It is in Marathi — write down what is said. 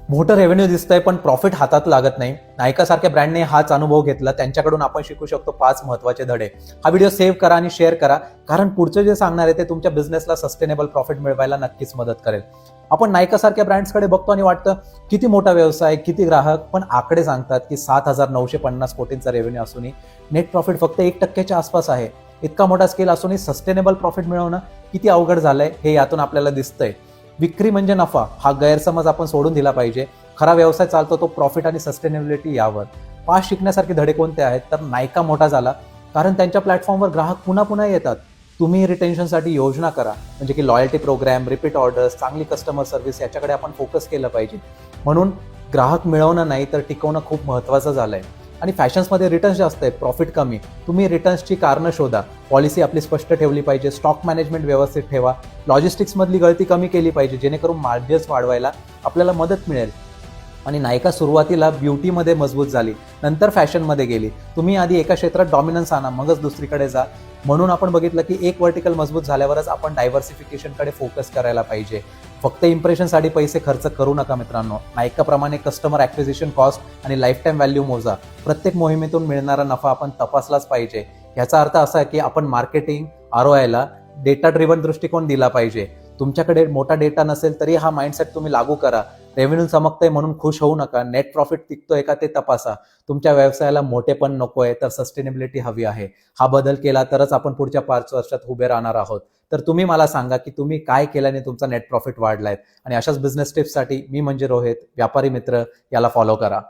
मोठं रेव्हेन्यू दिसतंय पण प्रॉफिट हातात लागत नाही. नायकासारख्या ब्रँडने हाच अनुभव घेतला. त्यांच्याकडून आपण शिकू शकतो 5 महत्त्वाचे धडे. हा व्हिडिओ सेव्ह करा आणि शेअर करा, कारण पुढचं जे सांगणार आहे ते तुमच्या बिझनेसला सस्टेनेबल प्रॉफिट मिळवायला नक्कीच मदत करेल. आपण नायकासारख्या ब्रँड्सकडे बघतो आणि वाटतं किती मोठा व्यवसाय, किती ग्राहक, पण आकडे सांगतात की 7,950 कोटींचा रेव्हेन्यू असूनही नेट प्रॉफिट फक्त 1% आसपास आहे. इतका मोठा स्केल असूनही सस्टेनेबल प्रॉफिट मिळवणं किती अवघड झालंय हे यातून आपल्याला दिसतंय. विक्री म्हणजे नफा हा गैरसमज आपण सोडून दिला पाहिजे. खरा व्यवसाय चालतो तो प्रॉफिट आणि सस्टेनेबिलिटी यावर. 5 शिकण्यासारखे धडे कोणते आहेत? तर नायका मोठा झाला कारण त्यांच्या प्लॅटफॉर्मवर ग्राहक पुन्हा पुन्हा येतात. तुम्ही रिटेन्शनसाठी योजना करा, म्हणजे की लॉयल्टी प्रोग्राम, रिपीट ऑर्डर्स, चांगली कस्टमर सर्व्हिस याच्याकडे आपण फोकस केलं पाहिजे. म्हणून ग्राहक मिळवणं नाही तर टिकवणं खूप महत्त्वाचं झालंय. आणि फॅशन्समध्ये रिटर्न्स जास्त आहेत, प्रॉफिट कमी. तुम्ही रिटर्न्सची कारणं शोधा. पॉलिसी आपली स्पष्ट ठेवली पाहिजे, स्टॉक मॅनेजमेंट व्यवस्थित ठेवा, लॉजिस्टिक्समधली गळती कमी केली पाहिजे, जेणेकरून मार्जिन्स वाढवायला आपल्याला मदत मिळेल. आणि नायका सुरुवातीला ब्युटीमध्ये मजबूत झाली, नंतर फॅशनमध्ये गेली. तुम्ही आधी एका क्षेत्रात डॉमिनन्स आणा, मगच दुसरीकडे जा. म्हणून आपण बघितलं की एक व्हर्टिकल मजबूत झाल्यावरच आपण डायव्हर्सिफिकेशनकडे फोकस करायला पाहिजे. फक्त इम्प्रेशनसाठी पैसे खर्च करू नका मित्रांनो. नायकाप्रमाणे कस्टमर ॲक्विजिशन कॉस्ट आणि लाईफ टाईम व्हॅल्यू मोजा. प्रत्येक मोहिमेतून मिळणारा नफा आपण तपासलाच पाहिजे. याचा अर्थ असा की आपण मार्केटिंग ROIला डेटा ड्रिव्हन दृष्टिकोन दिला पाहिजे. तुमच्याकडे मोठा डेटा नसेल तरी हा माइंडसेट तुम्ही लागू करा. रेव्हेन्यू चमकतंय म्हणून खुश होऊ नका. नेट प्रॉफिट टिकतोय का ते तपासा. तुमच्या व्यवसायाला मोठेपण नकोय, तर सस्टेनेबिलिटी हवी आहे. हा बदल केला तरच आपण पुढच्या 5 वर्षात उभे राहणार आहोत. तर तुम्ही मला सांगा की तुम्ही काय केल्याने तुमचा नेट प्रॉफिट वाढलाय. आणि अशाच बिझनेस टिप्ससाठी मी म्हणजे रोहित, व्यापारी मित्र, याला फॉलो करा.